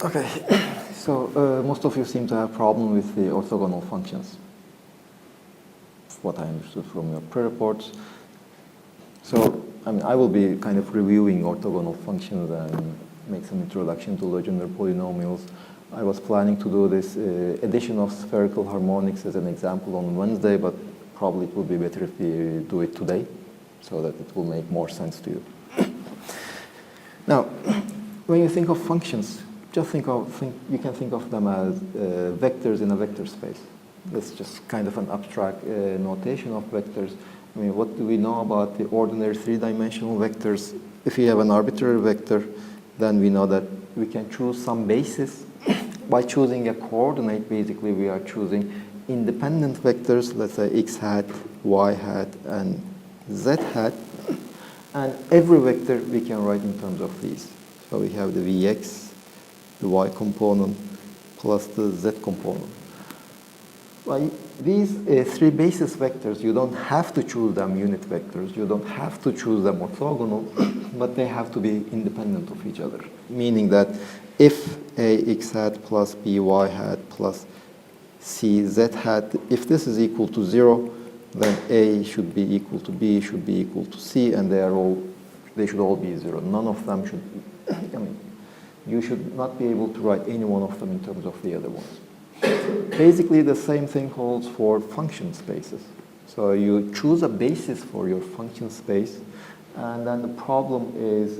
Okay, so most of you seem to have problem with the orthogonal functions, what I understood from your pre-reports. So, I will be kind of reviewing orthogonal functions and make some introduction to Legendre polynomials. I was planning to do this addition of spherical harmonics as an example on Wednesday, but probably it would be better if we do it today, so that it will make more sense to you. Now, when you think of functions, just you can think of them as vectors in a vector space. That's just kind of an abstract notation of vectors. What do we know about the ordinary three-dimensional vectors? If you have an arbitrary vector, then we know that we can choose some basis. By choosing a coordinate, basically, we are choosing independent vectors, let's say x hat, y hat, and z hat. And every vector we can write in terms of these. So we have the Vx, the y component, plus the z component. Well, these three basis vectors, you don't have to choose them unit vectors, you don't have to choose them orthogonal, but they have to be independent of each other. Meaning that if ax hat plus by hat plus cz hat, if this is equal to 0, then a should be equal to b, should be equal to c, and they should all be 0. None of them should, you should not be able to write any one of them in terms of the other ones. Basically, the same thing holds for function spaces. So you choose a basis for your function space, and then the problem is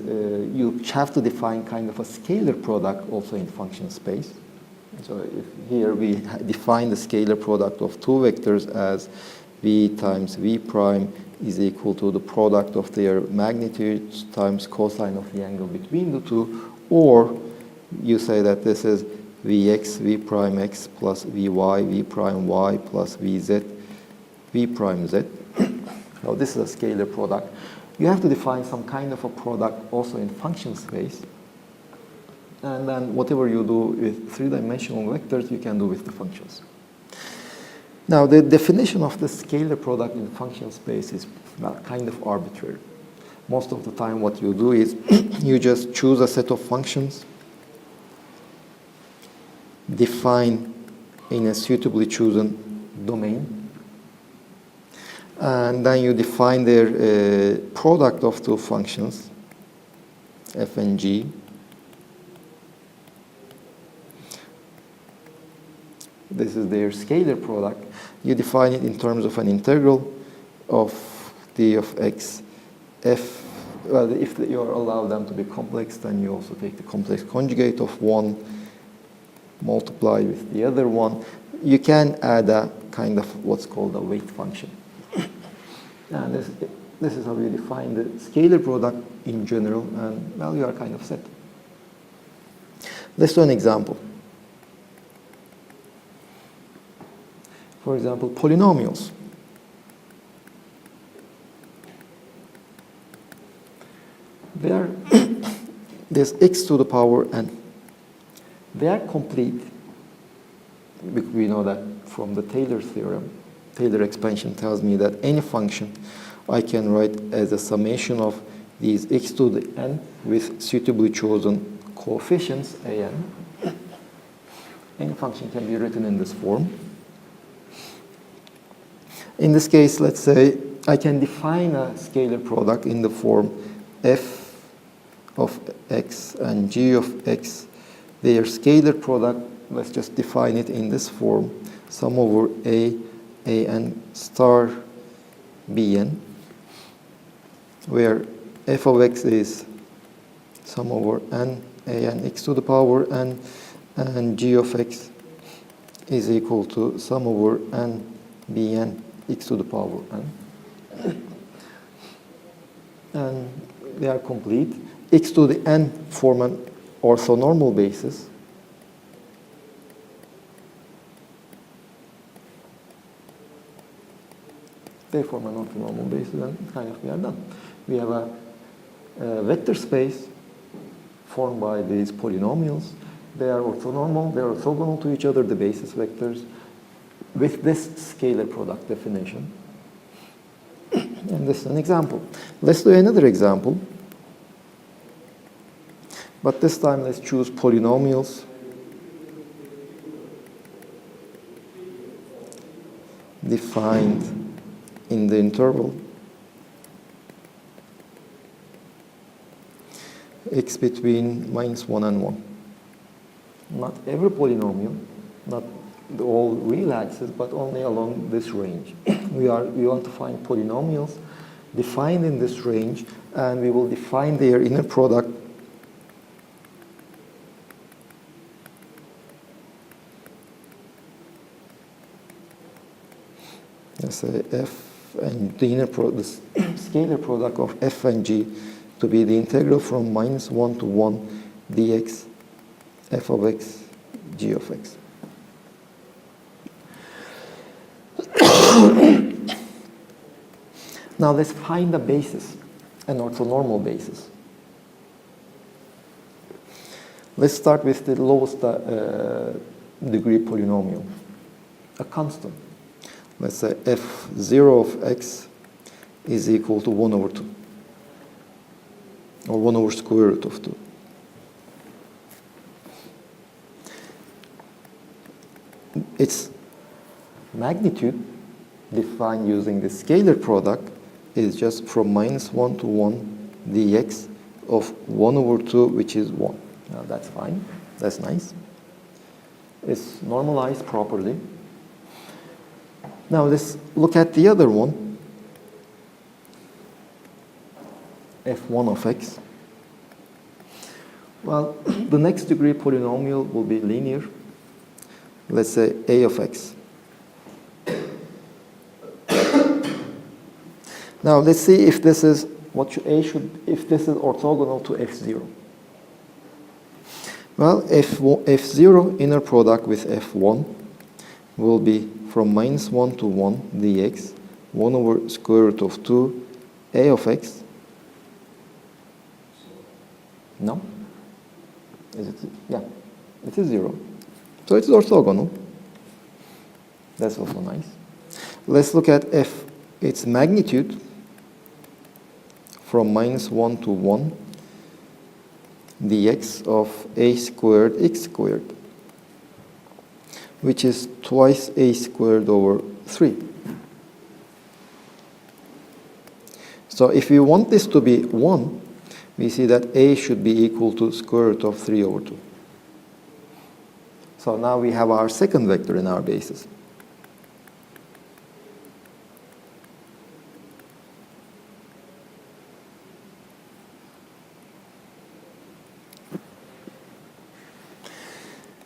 you have to define kind of a scalar product also in function space. So if here we define the scalar product of two vectors as v times v prime is equal to the product of their magnitudes times cosine of the angle between the two, or you say that this is Vx, V prime x plus Vy, V prime y plus Vz, V prime z. Now this is a scalar product. You have to define some kind of a product also in function space. And then whatever you do with three-dimensional vectors, you can do with the functions. Now the definition of the scalar product in function space is kind of arbitrary. Most of the time what you do is you just choose a set of functions, define in a suitably chosen domain, and then you define their product of two functions, f and g. This is their scalar product. You define it in terms of an integral of d of x. If you allow them to be complex, then you also take the complex conjugate of one, multiply with the other one. You can add a kind of what's called a weight function. And this is how you define the scalar product in general, and well, you are kind of set. Let's do an example. For example, polynomials. There's x to the power n. They are complete. We know that from the Taylor theorem. Taylor expansion tells me that any function I can write as a summation of these x to the n with suitably chosen coefficients a n. Any function can be written in this form. In this case, let's say I can define a scalar product in the form f of x and g of x. Their scalar product, let's just define it in this form, sum over an star bn, where f of x is sum over an x to the power n, and g of x is equal to sum over n bn x to the power n. And they are complete. X to the n form an orthonormal basis. They form an orthonormal basis, and kind of we are done. We have a vector space formed by these polynomials. They are orthonormal, they are orthogonal to each other, the basis vectors, with this scalar product definition. And this is an example. Let's do another example. But this time let's choose polynomials. Defined in the interval x between -1 and 1. Not every polynomial, not all real axes, but only along this range. We want to find polynomials defined in this range, and we will define their inner product let's say f and the the scalar product of f and g to be the integral from -1 to 1 dx f of x g of x. Now let's find a basis, an orthonormal basis. Let's start with the lowest degree polynomial, a constant. Let's say f0 of x is equal to 1 over 2, or 1 over square root of 2. Its magnitude, defined using the scalar product, is just from -1 to 1 dx of 1 over 2, which is 1. Now that's fine. That's nice. It's normalized properly. Now let's look at the other one, f1 of x. Well, the next degree polynomial will be linear. Let's say a of x. Now let's see if this is if this is orthogonal to f0. Well, f0 inner product with f1 will be from -1 to 1 dx 1 over square root of 2 a of x. No? Is it? Yeah, it is 0. So it is orthogonal. That's also nice. Let's look at its magnitude from -1 to 1 dx of a squared x squared, which is twice a squared over 3. So if we want this to be 1, we see that a should be equal to square root of 3 over 2. So now we have our second vector in our basis.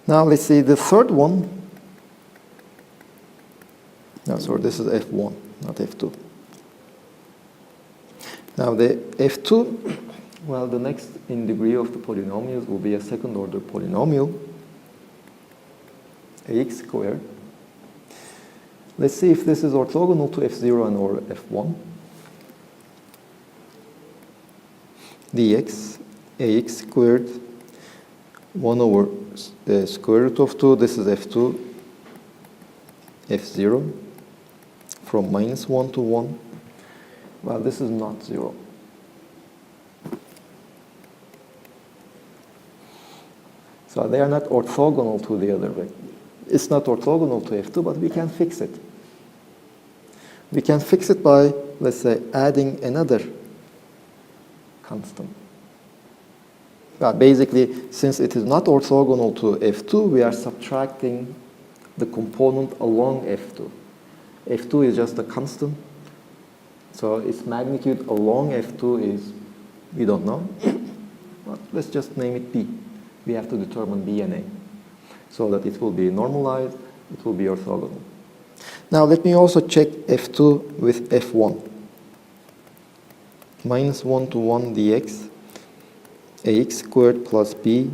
Now let's see the third one. No, sorry, this is f1, not f2. Now the f2, well, the next in degree of the polynomials will be a second order polynomial, ax squared. Let's see if this is orthogonal to f0 and or f1. dx ax squared 1 over the square root of 2, this is f2, f0, from -1 to 1. Well, this is not 0. So they are not orthogonal to the other vector. It's not orthogonal to f2, but we can fix it. We can fix it by, let's say, adding another constant. Basically, since it is not orthogonal to f2, we are subtracting the component along f2. f2 is just a constant, so its magnitude along f2 is, we don't know. But let's just name it b. We have to determine b and a, so that it will be normalized, it will be orthogonal. Now let me also check f2 with f1. -1 to 1 dx ax squared plus b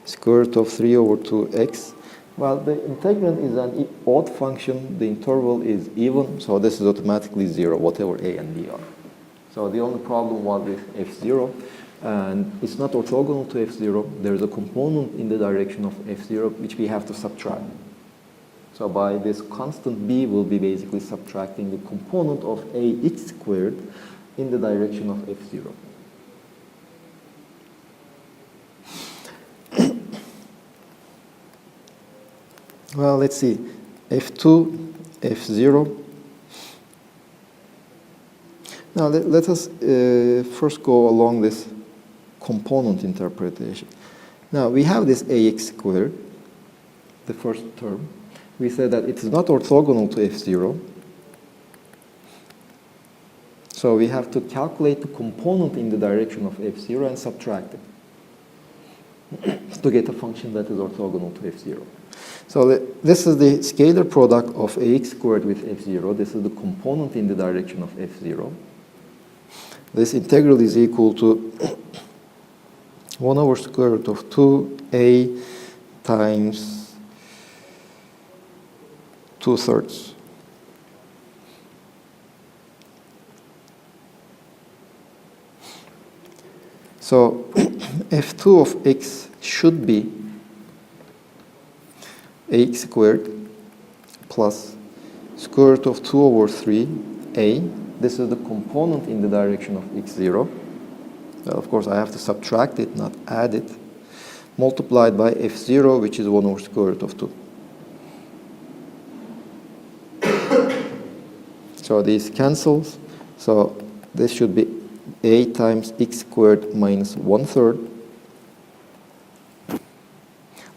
square root of 3 over 2x. Well, the integrand is an odd function, the interval is even, so this is automatically 0, whatever a and b are. So the only problem was with f0, and it's not orthogonal to f0. There is a component in the direction of f0 which we have to subtract. So by this constant b, will be basically subtracting the component of ax squared in the direction of f0. Well, let's see. F2, F0. Now let us first go along this component interpretation. Now we have this ax squared, the first term. We said that it is not orthogonal to F0. So we have to calculate the component in the direction of F0 and subtract it to get a function that is orthogonal to F0. So this is the scalar product of ax squared with F0. This is the component in the direction of F0. This integral is equal to 1 over square root of 2a times 2/3. So f2 of x should be ax squared plus square root of 2 over 3a. This is the component in the direction of x0. Of course, I have to subtract it, not add it, multiplied by f0, which is 1 over square root of 2. So these cancels. So this should be a times x squared minus 1/3.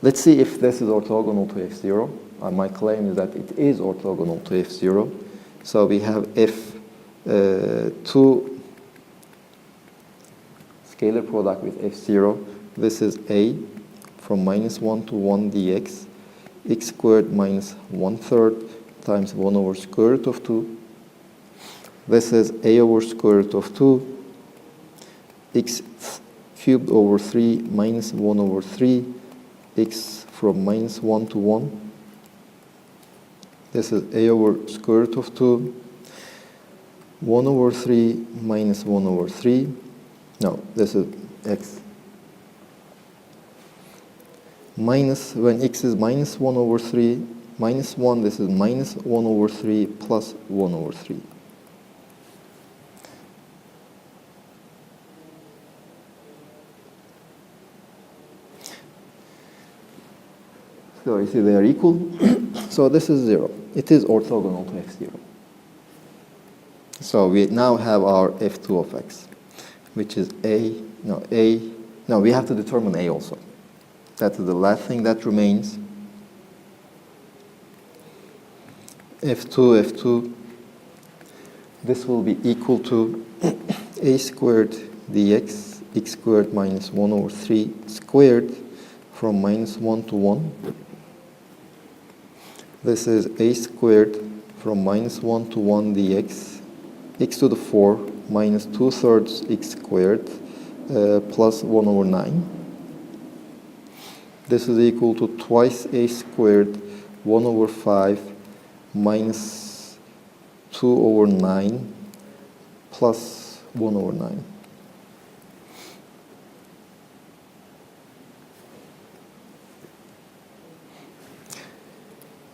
Let's see if this is orthogonal to f0. My claim is that it is orthogonal to f0. So we have f2 scalar product with f0. This is a from minus 1 to 1 dx, x squared minus 1/3 times 1 over square root of 2. This is a over square root of 2, x cubed over 3 minus 1 over 3, x from minus 1 to 1. This is a over square root of 2, 1 over 3 minus 1 over 3. No, this is x. Minus, when x is minus 1 over 3, minus 1, this is minus 1 over 3 plus 1 over 3. So you see they are equal. So this is 0. It is orthogonal to f0. So we now have our f2 of x, which is we have to determine a also. That is the last thing that remains. f2, this will be equal to a squared dx, x squared minus 1 over 3 squared from minus 1 to 1. This is a squared from minus 1 to 1 dx, x to the 4 minus 2/3 x squared plus 1 over 9. This is equal to twice a squared 1 over 5 minus 2 over 9 plus 1 over 9.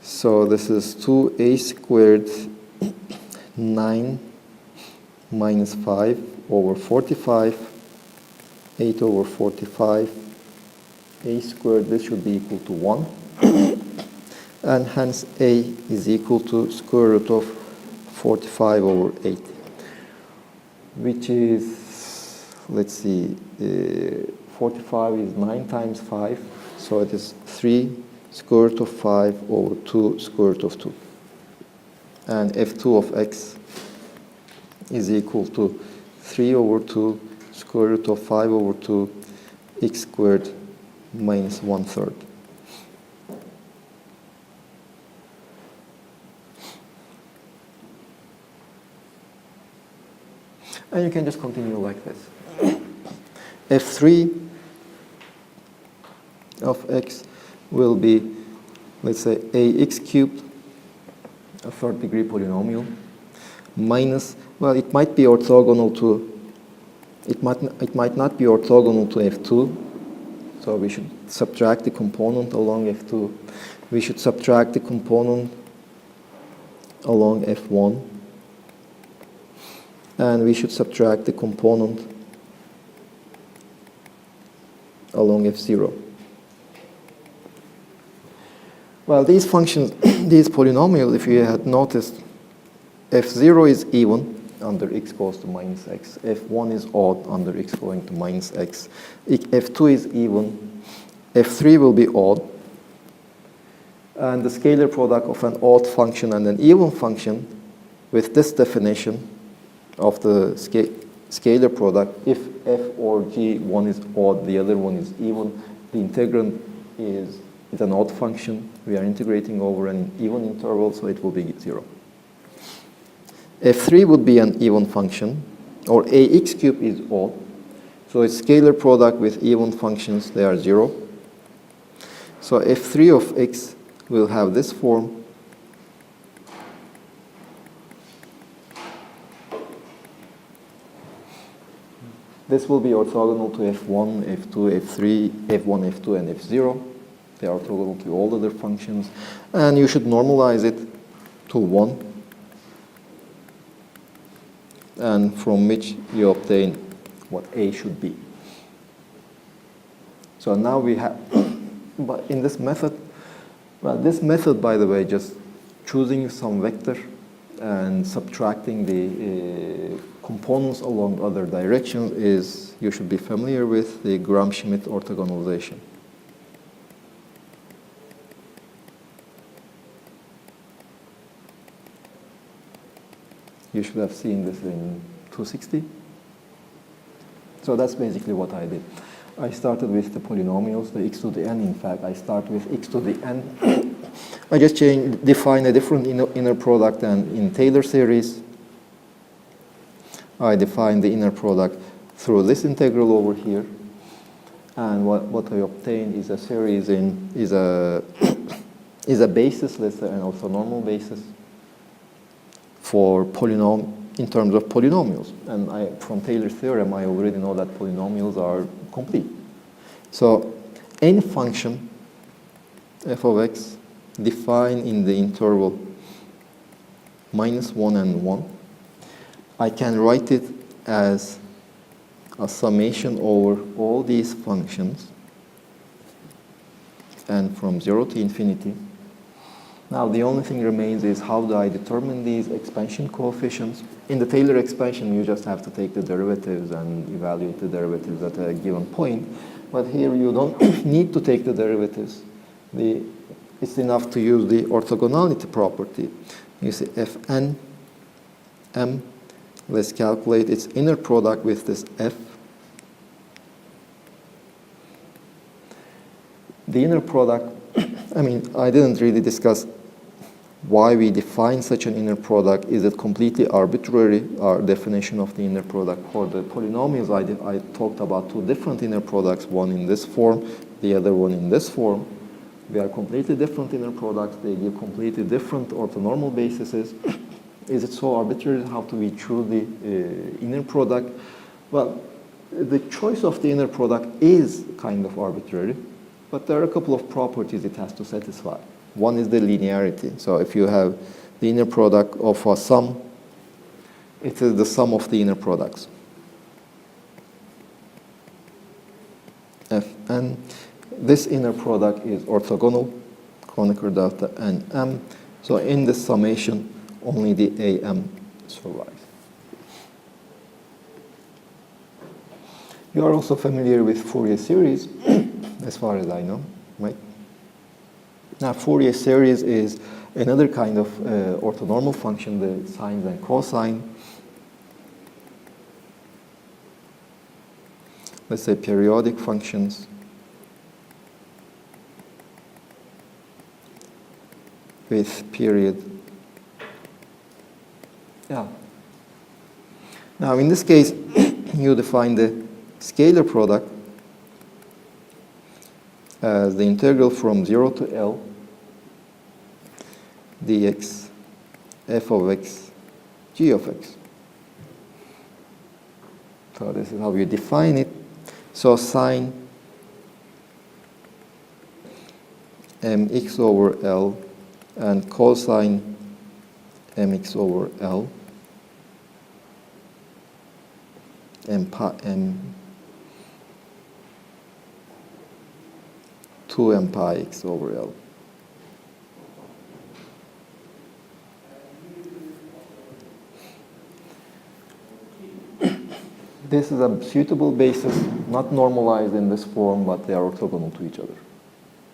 So this is 2a squared 9 minus 5 over 45, 8 over 45, a squared, this should be equal to 1. And hence a is equal to square root of 45 over 8, which is, let's see, 45 is 9 times 5, so it is 3 square root of 5 over 2 square root of 2. And f2 of x is equal to 3 over 2 square root of 5 over 2 x squared minus 1/3. And you can just continue like this. f3 of x will be, let's say, ax cubed, a third degree polynomial, minus, well, it might be orthogonal to, it might not be orthogonal to f2, so we should subtract the component along f2. We should subtract the component along f1, and we should subtract the component along f0. Well, these functions, these polynomials, if you had noticed, f0 is even under x goes to minus x. f1 is odd under x going to minus x. f2 is even. f3 will be odd. And the scalar product of an odd function and an even function with this definition of the scalar product, if f or g, one is odd, the other one is even, the integrand is an odd function. We are integrating over an even interval, so it will be 0. f3 would be an even function, or ax cubed is odd. So it's scalar product with even functions, they are 0. So f3 of x will have this form. This will be orthogonal to f1, f2, f3, f1, f2, and f0. They are orthogonal to all other functions. And you should normalize it to 1. And from which you obtain what a should be. So now we have, but in this method, well, this method, by the way, just choosing some vector and subtracting the components along other directions is, you should be familiar with the Gram-Schmidt orthogonalization. You should have seen this in 260. So that's basically what I did. I started with the polynomials, the x to the n. In fact, I start with x to the n. I just define a different inner product, and in Taylor series, I define the inner product through this integral over here. And what I obtain is a series is a basis, let's say an orthonormal basis for in terms of polynomials. And from Taylor's theorem, I already know that polynomials are complete. So any function f of x defined in the interval -1 and 1, I can write it as a summation over all these functions and from 0 to infinity. Now the only thing remains is how do I determine these expansion coefficients. In the Taylor expansion, you just have to take the derivatives and evaluate the derivatives at a given point. But here you don't need to take the derivatives. It's enough to use the orthogonality property. You see fn m, let's calculate its inner product with this f. The inner product, I mean, I didn't really discuss why we define such an inner product. Is it completely arbitrary, our definition of the inner product? For the polynomials, I talked about two different inner products, one in this form, the other one in this form. They are completely different inner products. They give completely different orthonormal bases. Is it so arbitrary? How do we choose the inner product? Well, the choice of the inner product is kind of arbitrary, but there are a couple of properties it has to satisfy. One is the linearity. So if you have the inner product of a sum, it is the sum of the inner products. And this inner product is orthogonal, Kronecker delta and m. So in this summation, only the am survives. You are also familiar with Fourier series, as far as I know, right? Now, Fourier series is another kind of orthonormal function, the sines and cosine. Let's say periodic functions with period. Yeah. Now, in this case, you define the scalar product as the integral from 0 to L dx f of x g of x. So this is how you define it. So sine mx over L and cosine mx over L m 2 m pi x over L. this is a suitable basis, not normalized in this form, but they are orthogonal to each other.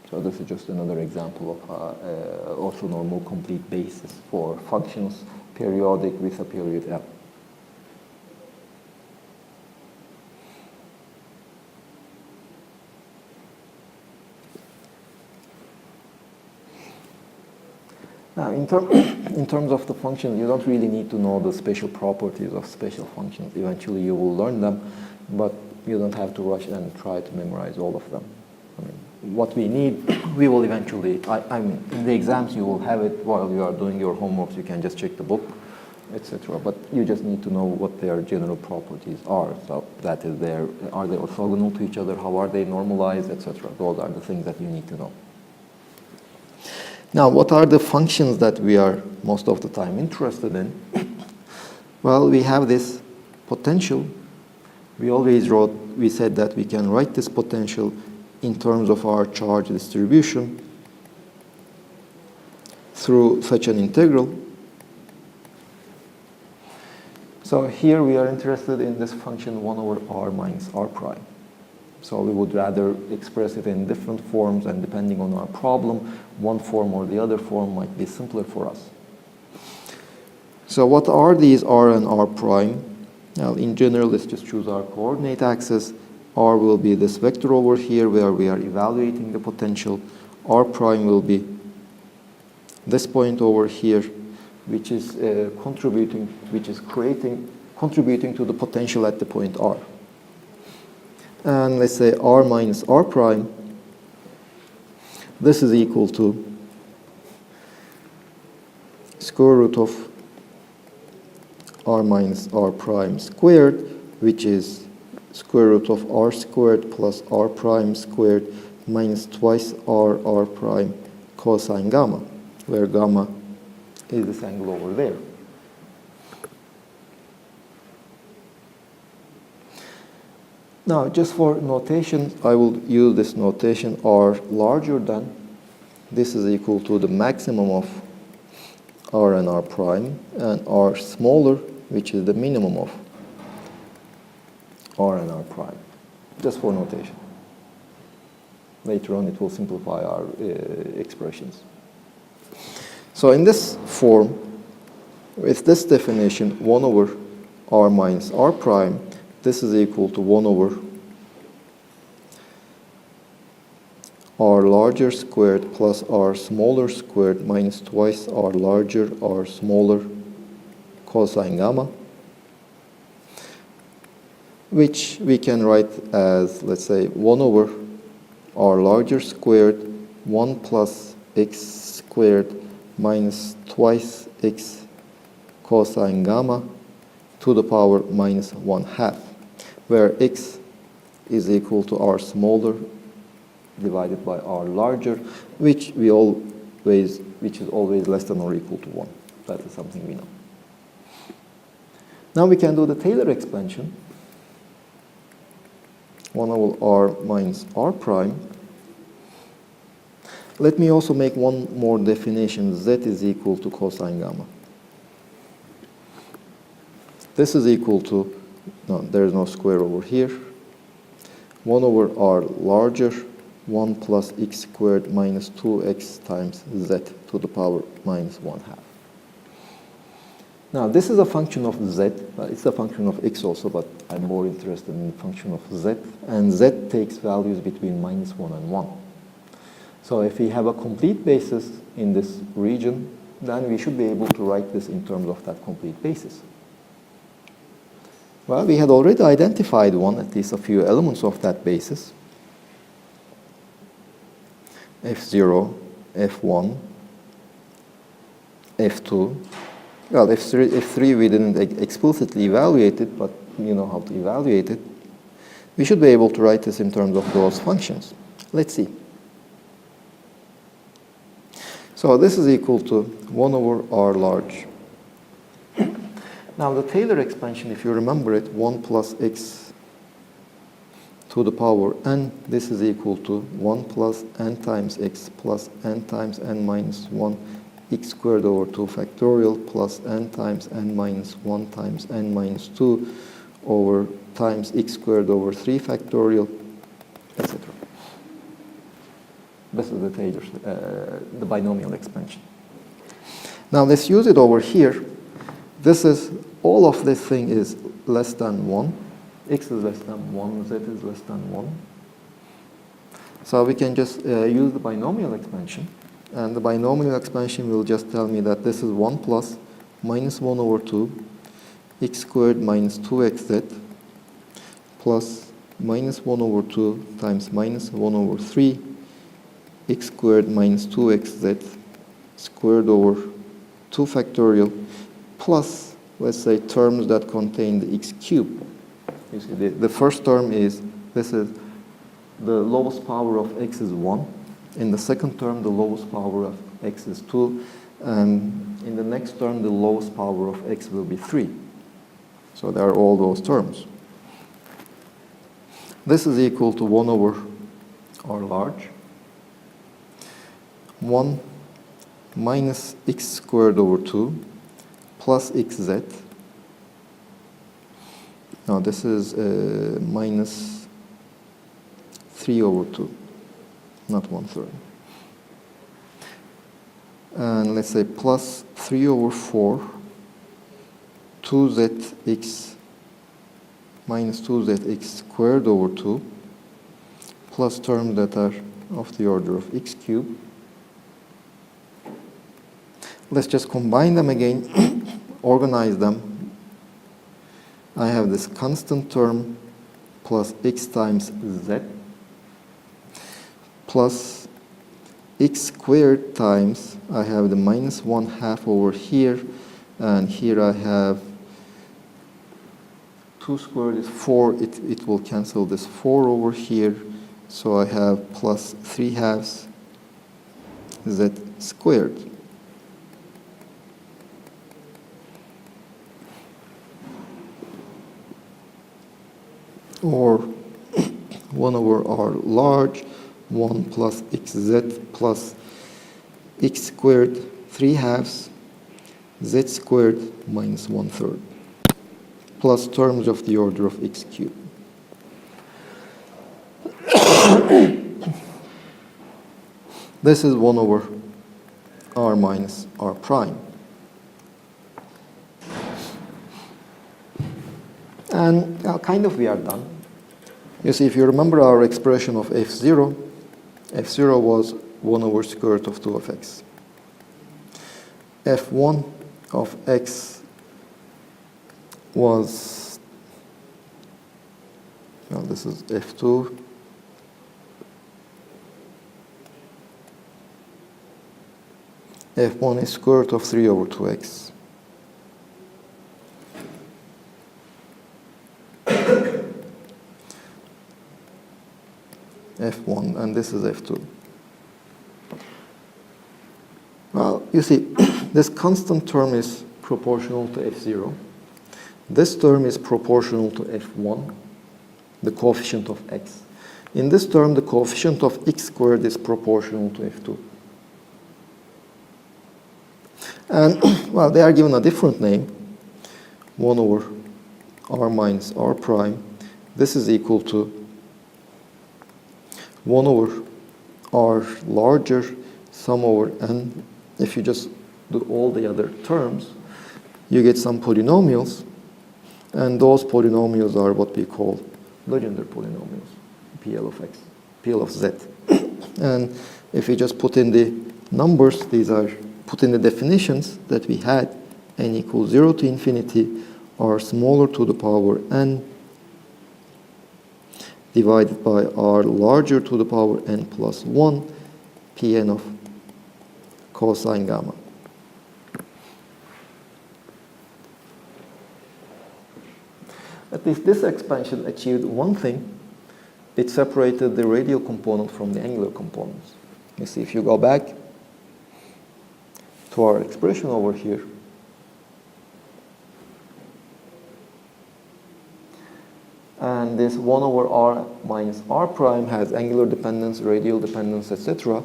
So this is just another example of orthonormal complete basis for functions periodic with a period L. Now, in terms of the functions, you don't really need to know the special properties of special functions. Eventually, you will learn them, but you don't have to rush and try to memorize all of them. I mean, what we need, we will eventually, I mean, in the exams, you will have it while you are doing your homework. You can just check the book, etc. But you just need to know what their general properties are. So that is are they orthogonal to each other? How are they normalized, etc. Those are the things that you need to know. Now, what are the functions that we are most of the time interested in? Well, we have this potential. We said that we can write this potential in terms of our charge distribution through such an integral. So here we are interested in this function 1 over r minus r prime. So we would rather express it in different forms, and depending on our problem, one form or the other form might be simpler for us. So what are these r and r prime? Now, in general, let's just choose our coordinate axis. R will be this vector over here where we are evaluating the potential. R prime will be this point over here, which is contributing to the potential at the point R. And let's say r minus r prime, this is equal to square root of r minus r prime squared, which is square root of r squared plus r prime squared minus twice r prime cosine gamma, where gamma is this angle over there. Now, just for notation, I will use this notation r larger than. This is equal to the maximum of r and r prime, and r smaller, which is the minimum of r and r prime, just for notation. Later on, it will simplify our expressions. So in this form, with this definition, 1 over r minus r prime, this is equal to 1 over r larger squared plus r smaller squared minus twice r larger, r smaller cosine gamma, which we can write as, let's say, 1 over r larger squared, 1 plus x squared minus twice x cosine gamma to the power minus 1/2, where x is equal to r smaller divided by r larger, which is always less than or equal to 1. That is something we know. Now we can do the Taylor expansion. 1 over r minus r prime. Let me also make one more definition. Z is equal to cosine gamma. This is equal to, no, there is no square over here. 1 over r larger, 1 plus x squared minus 2x times z to the power minus 1/2. Now, this is a function of z. It's a function of x also, but I'm more interested in the function of z. And z takes values between minus 1 and 1. So if we have a complete basis in this region, then we should be able to write this in terms of that complete basis. Well, we had already identified one, at least a few elements of that basis. F0, F1, F2. Well, F3 we didn't explicitly evaluate it, but you know how to evaluate it. We should be able to write this in terms of those functions. Let's see. So this is equal to 1 over r large. Now the Taylor expansion, if you remember it, 1 plus x to the power n, this is equal to 1 plus n times x plus n times n minus 1 x squared over 2 factorial plus n times n minus 1 times n minus 2 over times x squared over 3 factorial, etc. This is the Taylor's, the binomial expansion. Now let's use it over here. This is, all of this thing is less than 1. X is less than 1, z is less than 1. So we can just use the binomial expansion. And the binomial expansion will just tell me that this is 1 plus minus 1 over 2, x squared minus 2xz, plus minus 1 over 2 times minus 1 over 3, x squared minus 2xz squared over 2 factorial, plus, let's say, terms that contain the x cubed. You see, the first term is, this is, the lowest power of x is 1. In the second term, the lowest power of x is 2. And in the next term, the lowest power of x will be 3. So there are all those terms. This is equal to 1 over r large. 1 minus x squared over 2 plus xz. Now this is minus 3 over 2, not 1/3. And let's say plus 3 over 4, 2zx minus 2zx squared over 2, plus terms that are of the order of x cubed. Let's just combine them again, organize them. I have this constant term plus x times z plus x squared times, I have the minus 1/2 over here, and here I have 2 squared is 4, it will cancel this 4 over here, so I have plus 3/2 z squared. Or 1 over r large, 1 plus xz plus x squared 3/2 z squared minus 1/3, plus terms of the order of x cubed. This is 1 over r minus r prime. And kind of we are done. You see, if you remember our expression of f0, f0 was 1 over square root of 2 of x. f1 of x was, well, this is f2. f1 is square root of 3 over 2x. f1, and this is f2. Well, you see, this constant term is proportional to f0. This term is proportional to f1, the coefficient of x. In this term, the coefficient of x squared is proportional to f2. And, well, they are given a different name, 1 over r minus r prime. This is equal to 1 over r larger sum over n. If you just do all the other terms, you get some polynomials, and those polynomials are what we call Legendre polynomials, PL of x, PL of z. And if we just put in the numbers, these are put in the definitions that we had, n equals 0 to infinity, r smaller to the power n divided by r larger to the power n plus 1, Pn of cosine gamma. At least this expansion achieved one thing. It separated the radial component from the angular components. You see, if you go back to our expression over here, and this 1 over r minus r prime has angular dependence, radial dependence, etc.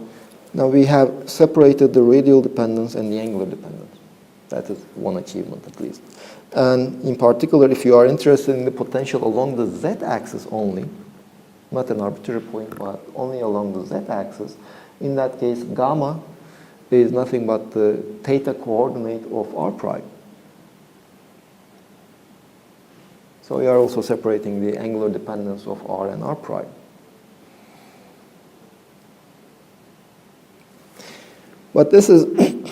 Now we have separated the radial dependence and the angular dependence. That is one achievement at least. And in particular, if you are interested in the potential along the z-axis only, not an arbitrary point, but only along the z-axis, in that case, gamma is nothing but the theta coordinate of r prime. So we are also separating the angular dependence of r and r prime. But this is,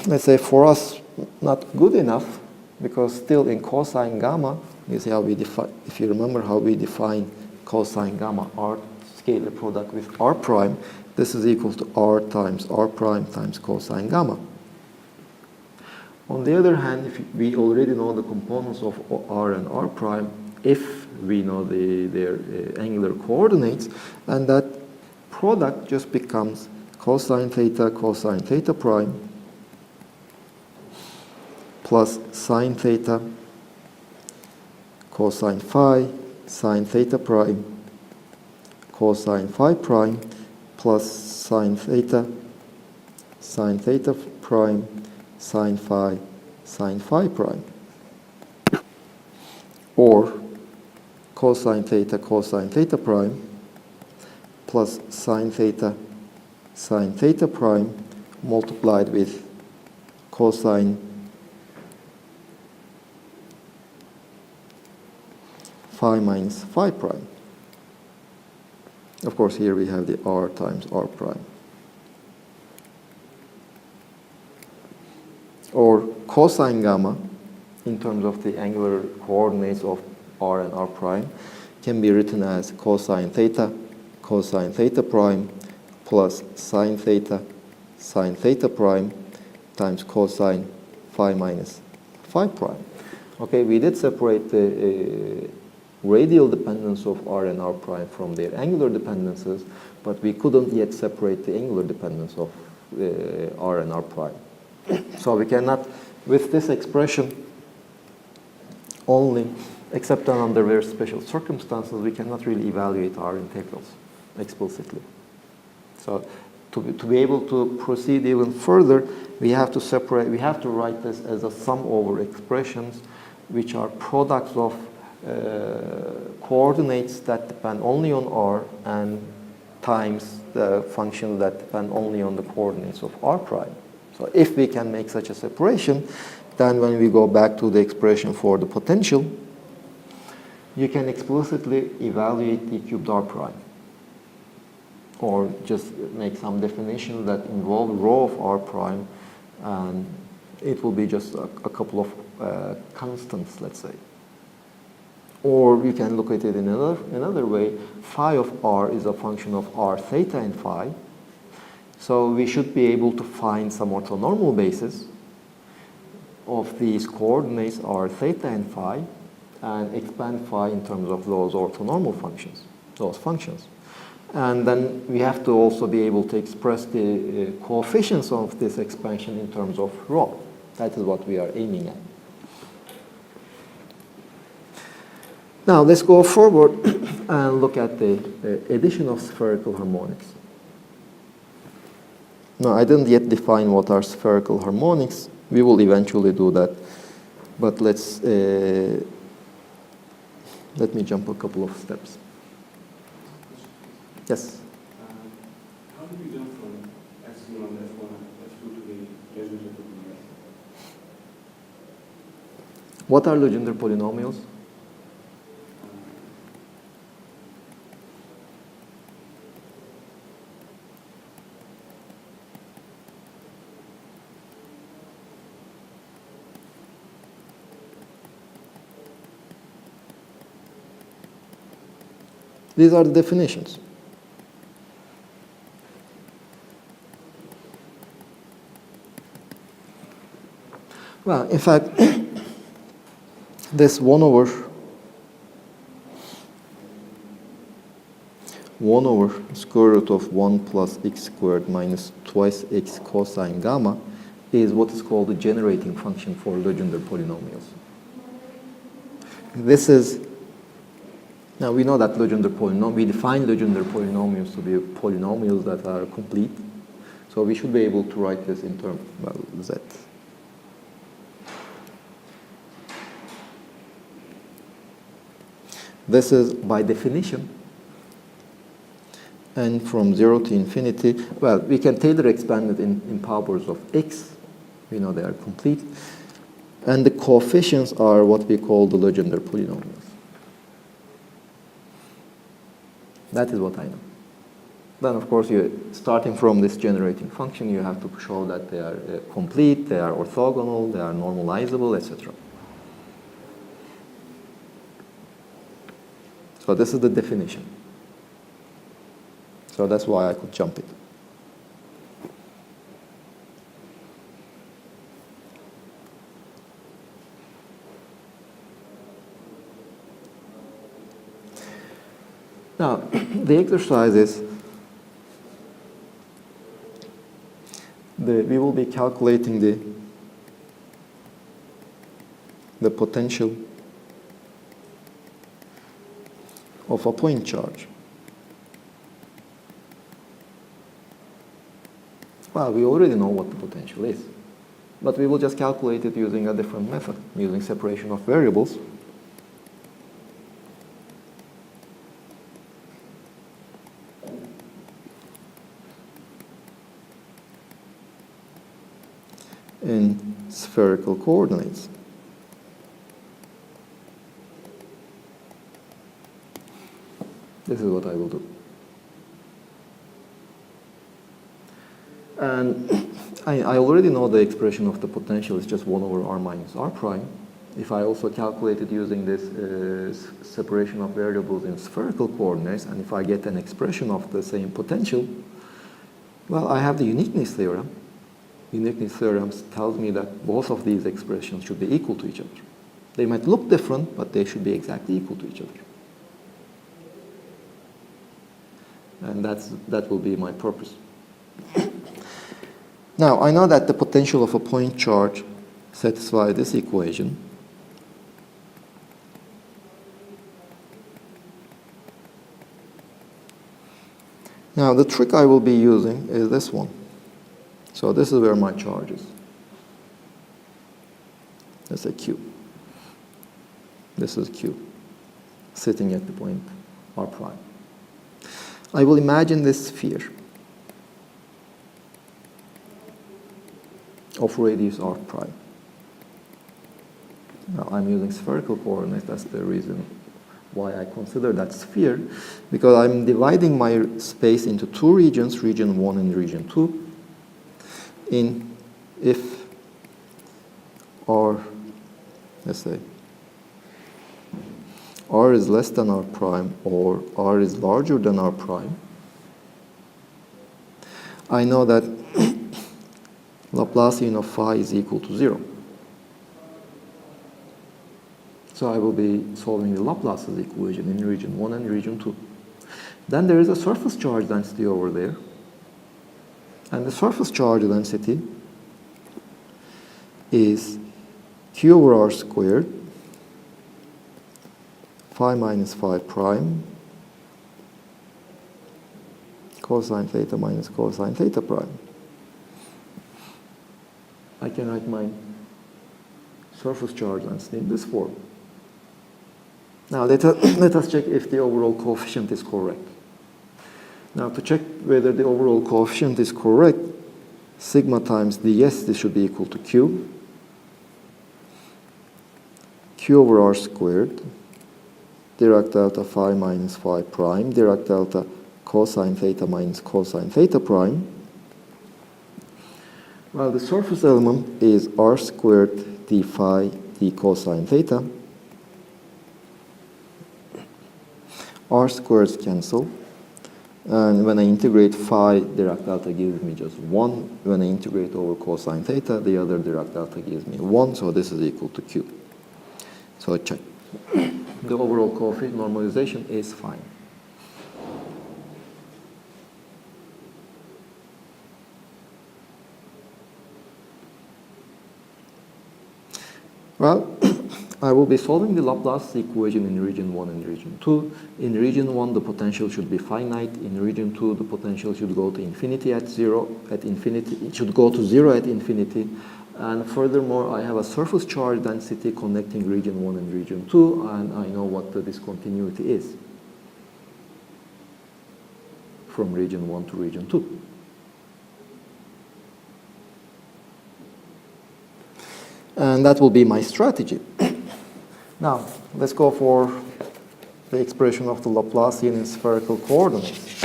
let's say, for us, not good enough, because still in cosine gamma, you see how we define, if you remember how we define cosine gamma, r scalar product with r prime, this is equal to r times r prime times cosine gamma. On the other hand, if we already know the components of r and r prime, if we know their angular coordinates, and that product just becomes cosine theta prime plus sine theta cosine phi sine theta prime cosine phi prime plus sine theta prime sine phi prime, or cosine theta prime plus sine theta prime multiplied with cosine phi minus phi prime. Of course, here we have the r times r prime. Or cosine gamma, in terms of the angular coordinates of r and r prime, can be written as cosine theta prime plus sine theta prime times cosine phi minus phi prime. Okay, we did separate the radial dependence of r and r prime from their angular dependences, but we couldn't yet separate the angular dependence of r and r prime. So we cannot, with this expression only, except under very special circumstances, we cannot really evaluate our integrals explicitly. So to be able to proceed even further, we have to separate, we have to write this as a sum over expressions which are products of coordinates that depend only on r and times the functions that depend only on the coordinates of r prime. So if we can make such a separation, then when we go back to the expression for the potential, you can explicitly evaluate the cubed r prime, or just make some definition that involve rho of r prime, and it will be just a couple of constants, let's say. Or you can look at it in another way. Phi of r is a function of r theta and phi. So we should be able to find some orthonormal basis of these coordinates r theta and phi, and expand phi in terms of those orthonormal functions, those functions. And then we have to also be able to express the coefficients of this expansion in terms of rho. That is what we are aiming at. Now let's go forward and look at the addition of spherical harmonics. Now I didn't yet define what are spherical harmonics. We will eventually do that. But let's let me jump a couple of steps. Yes? How did you jump from epsilon F1 and F2 to the Legendre polynomials? What are Legendre polynomials? These are the definitions. Well, in fact, this 1 over square root of 1 plus x squared minus twice x cosine gamma is what is called the generating function for Legendre polynomials. This is, now we know that Legendre we define Legendre polynomials to be polynomials that are complete. So we should be able to write this in terms, well, z. This is by definition. And from 0 to infinity, well, we can Taylor expand it in powers of x. We know they are complete. And the coefficients are what we call the Legendre polynomials. That is what I know. Then, of course, starting from this generating function, you have to show that they are complete, they are orthogonal, they are normalizable, etc. So this is the definition. So that's why I could jump it. Now, the exercise is we will be calculating the potential of a point charge. Well, we already know what the potential is, but we will just calculate it using a different method, using separation of variables. In spherical coordinates. This is what I will do. And I already know the expression of the potential is just 1 over r minus r prime. If I also calculate it using this separation of variables in spherical coordinates, and if I get an expression of the same potential, well, I have the uniqueness theorem. Uniqueness theorem tells me that both of these expressions should be equal to each other. They might look different, but they should be exactly equal to each other. And that will be my purpose. Now, I know that the potential of a point charge satisfies this equation. Now, the trick I will be using is this one. So this is where my charge is. That's a Q. This is Q, sitting at the point r prime. I will imagine this sphere of radius r prime. Now, I'm using spherical coordinates. That's the reason why I consider that sphere, because I'm dividing my space into two regions, region 1 and region 2. If r, let's say, r is less than r prime or r is larger than r prime, I know that Laplacian of phi is equal to 0. So I will be solving the Laplace's equation in region 1 and region 2. Then there is a surface charge density over there. And the surface charge density is q over r squared, phi minus phi prime, cosine theta minus cosine theta prime. I can write my surface charge density in this form. Now let us check if the overall coefficient is correct. Now, to check whether the overall coefficient is correct, sigma times ds, this should be equal to q. Q over r squared, Dirac delta phi minus phi prime, Dirac delta cosine theta minus cosine theta prime. Well, the surface element is r squared d phi d cosine theta. R squareds cancel. And when I integrate phi, Dirac delta gives me just 1. When I integrate over cosine theta, the other Dirac delta gives me 1. So this is equal to q. So check. The overall coefficient normalization is fine. Well, I will be solving the Laplace equation in region 1 and region 2. In region 1, the potential should be finite. In region 2, the potential should go to infinity at 0. At infinity, it should go to 0 at infinity. And furthermore, I have a surface charge density connecting region 1 and region 2, and I know what the discontinuity is from region 1 to region 2. And that will be my strategy. Now, let's go for the expression of the Laplacian in spherical coordinates.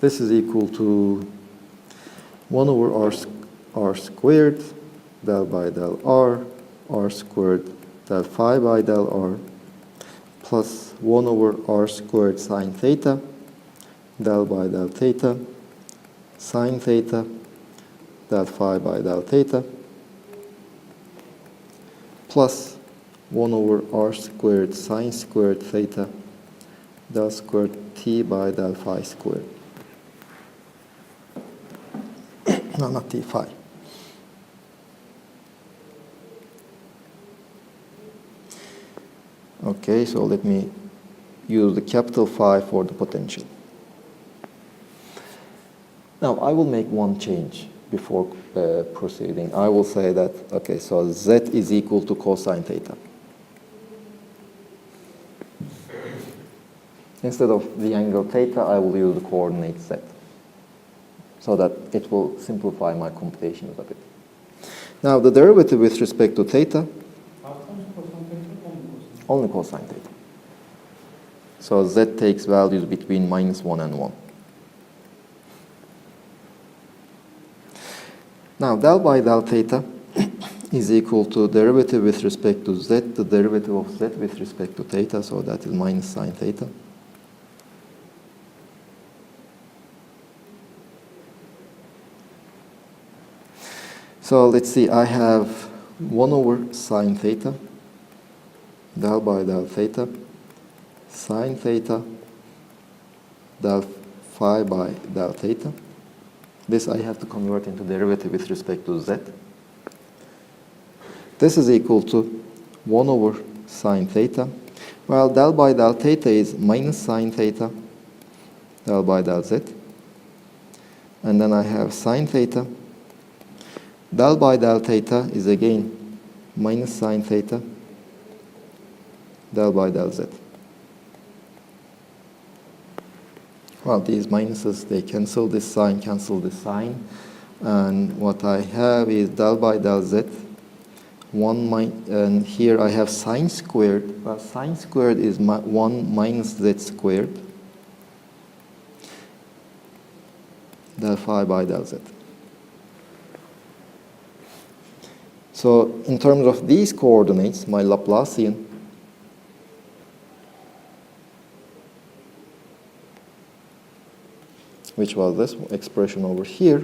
This is equal to 1 over r squared, del by del r squared, del phi by del r, plus 1 over r squared sine theta, del by del theta, sine theta, del phi by del theta, plus 1 over r squared sine squared theta, del squared t by del phi squared. No, not t, phi. Okay, so let me use the capital Phi for the potential. Now, I will make one change before proceeding. I will say that, okay, so z is equal to cosine theta. Instead of the angle theta, I will use the coordinate z, so that it will simplify my computations a bit. Now, the derivative with respect to theta, only cosine theta. So z takes values between -1 and 1. Now, del by del theta is equal to derivative with respect to z, the derivative of z with respect to theta, so that is minus sine theta. So let's see, I have 1 over sine theta, del by del theta, sine theta, del phi by del theta. This I have to convert into derivative with respect to z. This is equal to 1 over sine theta. Well, del by del theta is minus sine theta, del by del z. And then I have sine theta. Del by del theta is again minus sine theta, del by del z. Well, these minuses, they cancel this sign, and what I have is del by del z, and here I have sine squared. Well, sine squared is 1 minus z squared, del phi by del z. So in terms of these coordinates, my Laplacian which was this expression over here,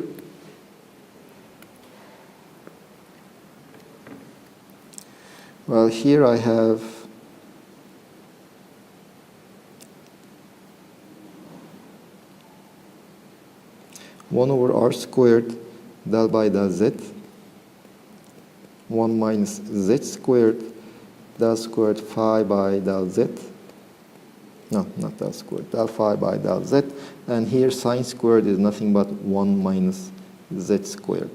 well, here I have one over r squared del by del z, 1 minus z squared del squared phi by del z. No, not del squared, del phi by del z. And here sine squared is nothing but 1 minus z squared.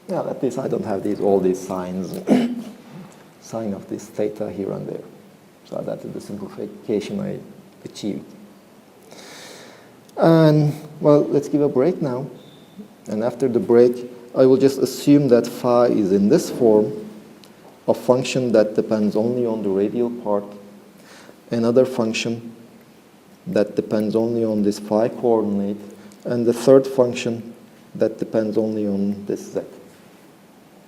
Yeah, at least I don't have all these signs, sign of this theta here and there. So that is the simplification I achieved. And, well, let's give a break now. And after the break, I will just assume that phi is in this form, a function that depends only on the radial part, another function that depends only on this phi coordinate, and the third function that depends only on this z,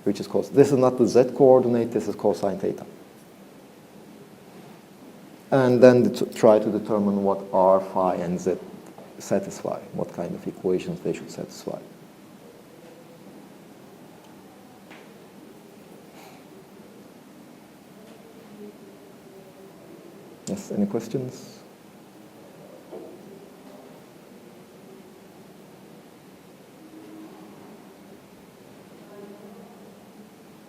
which is cos. This is not the z coordinate, this is cosine theta. And then try to determine what r, phi, and z satisfy, what kind of equations they should satisfy. Yes, any questions?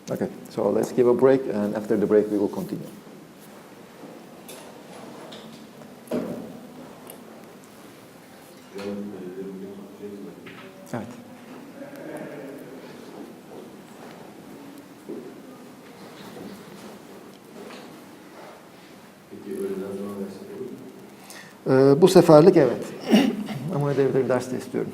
Okay, so let's give a break, and after the break we will continue. Evet. Peki öğleden sonra ders yapalım mı? Bu seferlik evet. Ama ödevleri derste istiyorum.